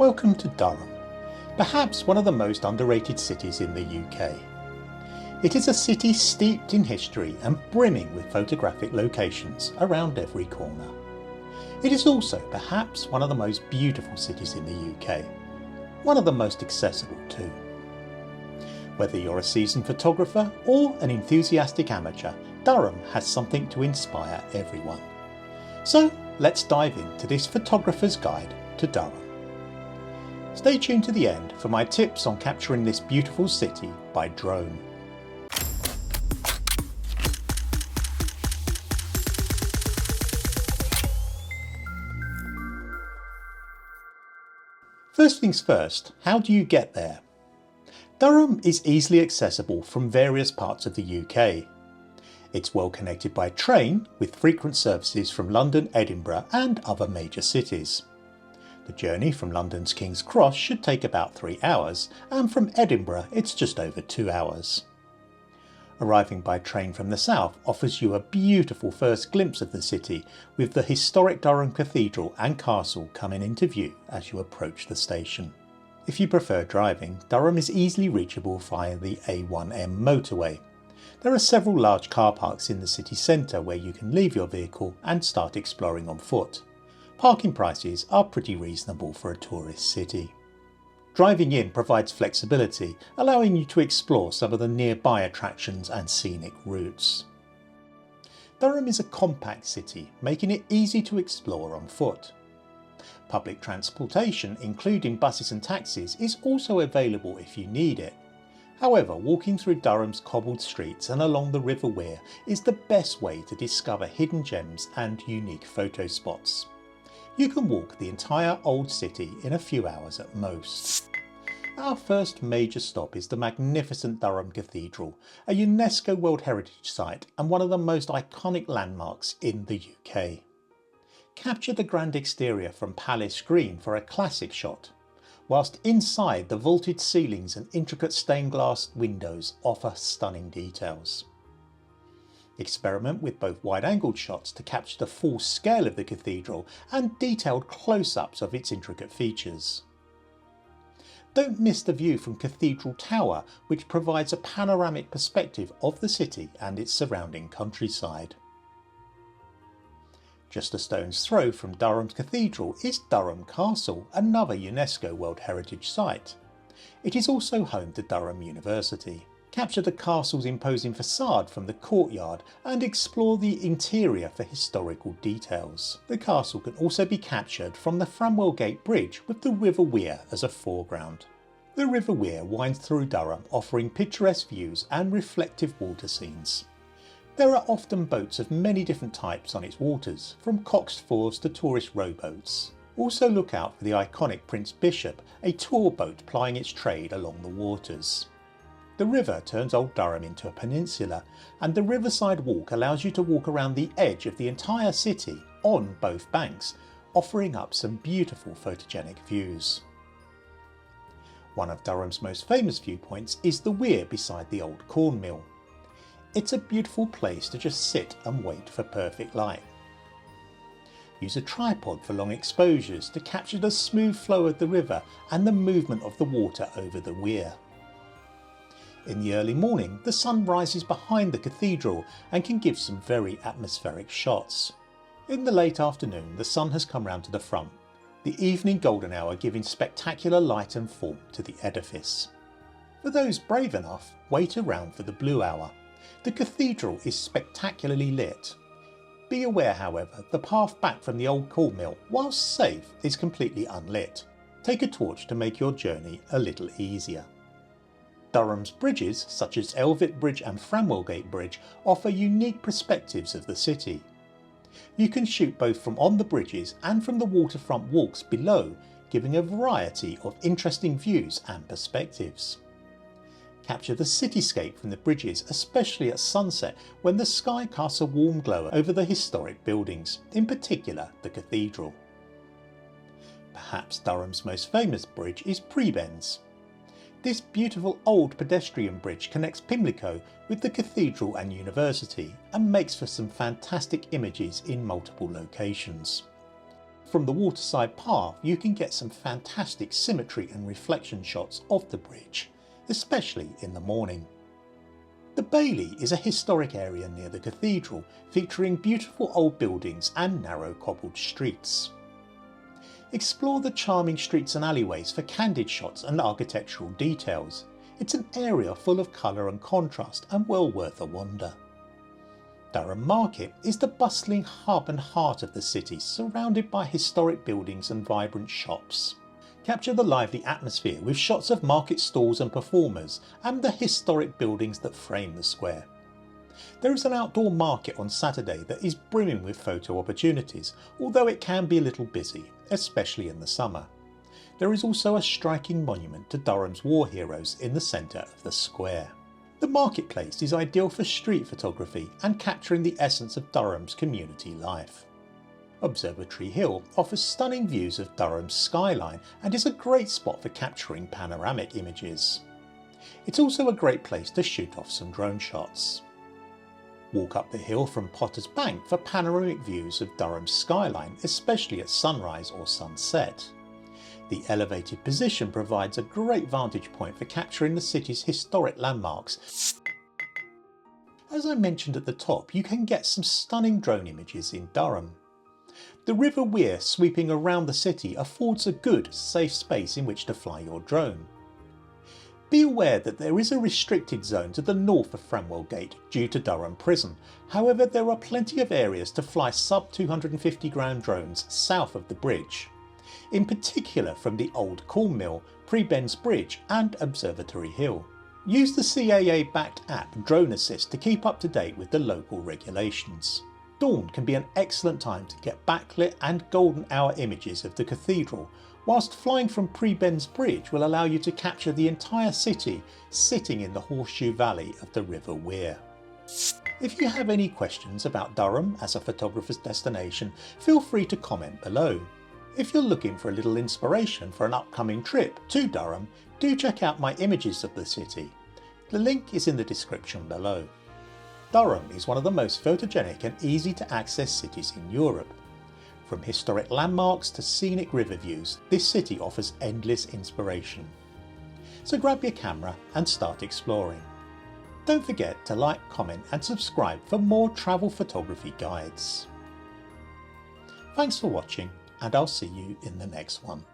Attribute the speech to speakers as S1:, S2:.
S1: Welcome to Durham, perhaps one of the most underrated cities in the UK. It is a city steeped in history and brimming with photographic locations around every corner. It is also perhaps one of the most beautiful cities in the UK, one of the most accessible too. Whether you're a seasoned photographer or an enthusiastic amateur, Durham has something to inspire everyone. So let's dive into this photographer's guide to Durham. Stay tuned to the end for my tips on capturing this beautiful city by drone. First things first, how do you get there? Durham is easily accessible from various parts of the UK. It's well connected by train with frequent services from London, Edinburgh and other major cities. The journey from London's King's Cross should take about 3 hours, and from Edinburgh it's just over 2 hours. Arriving by train from the south offers you a beautiful first glimpse of the city, with the historic Durham Cathedral and Castle coming into view as you approach the station. If you prefer driving, Durham is easily reachable via the A1M motorway. There are several large car parks in the city centre where you can leave your vehicle and start exploring on foot. Parking prices are pretty reasonable for a tourist city. Driving in provides flexibility, allowing you to explore some of the nearby attractions and scenic routes. Durham is a compact city, making it easy to explore on foot. Public transportation, including buses and taxis, is also available if you need it. However, walking through Durham's cobbled streets and along the River Wear is the best way to discover hidden gems and unique photo spots. You can walk the entire old city in a few hours at most. Our first major stop is the magnificent Durham Cathedral, a UNESCO World Heritage Site and one of the most iconic landmarks in the UK. Capture the grand exterior from Palace Green for a classic shot, whilst inside the vaulted ceilings and intricate stained glass windows offer stunning details. Experiment with both wide-angled shots to capture the full scale of the cathedral and detailed close-ups of its intricate features. Don't miss the view from Cathedral Tower, which provides a panoramic perspective of the city and its surrounding countryside. Just a stone's throw from Durham's Cathedral is Durham Castle, another UNESCO World Heritage Site. It is also home to Durham University. Capture the castle's imposing facade from the courtyard and explore the interior for historical details. The castle can also be captured from the Framwell Gate Bridge with the River Wear as a foreground. The River Wear winds through Durham, offering picturesque views and reflective water scenes. There are often boats of many different types on its waters, from coxed fours to tourist rowboats. Also look out for the iconic Prince Bishop, a tour boat plying its trade along the waters. The river turns Old Durham into a peninsula, and the riverside walk allows you to walk around the edge of the entire city on both banks, offering up some beautiful photogenic views. One of Durham's most famous viewpoints is the weir beside the old corn mill. It's a beautiful place to just sit and wait for perfect light. Use a tripod for long exposures to capture the smooth flow of the river and the movement of the water over the weir. In the early morning, the sun rises behind the cathedral and can give some very atmospheric shots. In the late afternoon, the sun has come round to the front, the evening golden hour giving spectacular light and form to the edifice. For those brave enough, wait around for the blue hour. The cathedral is spectacularly lit. Be aware, however, the path back from the old coal mill, whilst safe, is completely unlit. Take a torch to make your journey a little easier. Durham's bridges, such as Elvitt Bridge and Framwell Gate Bridge, offer unique perspectives of the city. You can shoot both from on the bridges and from the waterfront walks below, giving a variety of interesting views and perspectives. Capture the cityscape from the bridges, especially at sunset when the sky casts a warm glow over the historic buildings, in particular the cathedral. Perhaps Durham's most famous bridge is Prebends. This beautiful old pedestrian bridge connects Pimlico with the cathedral and university and makes for some fantastic images in multiple locations. From the waterside path you can get some fantastic symmetry and reflection shots of the bridge, especially in the morning. The Bailey is a historic area near the cathedral, featuring beautiful old buildings and narrow cobbled streets. Explore the charming streets and alleyways for candid shots and architectural details. It's an area full of colour and contrast and well worth a wander. Durham Market is the bustling hub and heart of the city, surrounded by historic buildings and vibrant shops. Capture the lively atmosphere with shots of market stalls and performers and the historic buildings that frame the square. There is an outdoor market on Saturday that is brimming with photo opportunities, although it can be a little busy, especially in the summer. There is also a striking monument to Durham's war heroes in the centre of the square. The marketplace is ideal for street photography and capturing the essence of Durham's community life. Observatory Hill offers stunning views of Durham's skyline and is a great spot for capturing panoramic images. It's also a great place to shoot off some drone shots. Walk up the hill from Potter's Bank for panoramic views of Durham's skyline, especially at sunrise or sunset. The elevated position provides a great vantage point for capturing the city's historic landmarks. As I mentioned at the top, you can get some stunning drone images in Durham. The River Wear sweeping around the city affords a good, safe space in which to fly your drone. Be aware that there is a restricted zone to the north of Framwell Gate due to Durham Prison. However, there are plenty of areas to fly sub 250 gram drones south of the bridge, in particular from the Old Corn Mill, Prebends Bridge and Observatory Hill. Use the CAA-backed app Drone Assist to keep up to date with the local regulations. Dawn can be an excellent time to get backlit and golden hour images of the cathedral, whilst flying from Prebends Bridge will allow you to capture the entire city sitting in the horseshoe valley of the River Wear. If you have any questions about Durham as a photographer's destination, feel free to comment below. If you're looking for a little inspiration for an upcoming trip to Durham, do check out my images of the city. The link is in the description below. Durham is one of the most photogenic and easy to access cities in Europe. From historic landmarks to scenic river views, this city offers endless inspiration. So grab your camera and start exploring. Don't forget to like, comment and subscribe for more travel photography guides. Thanks for watching, and I'll see you in the next one.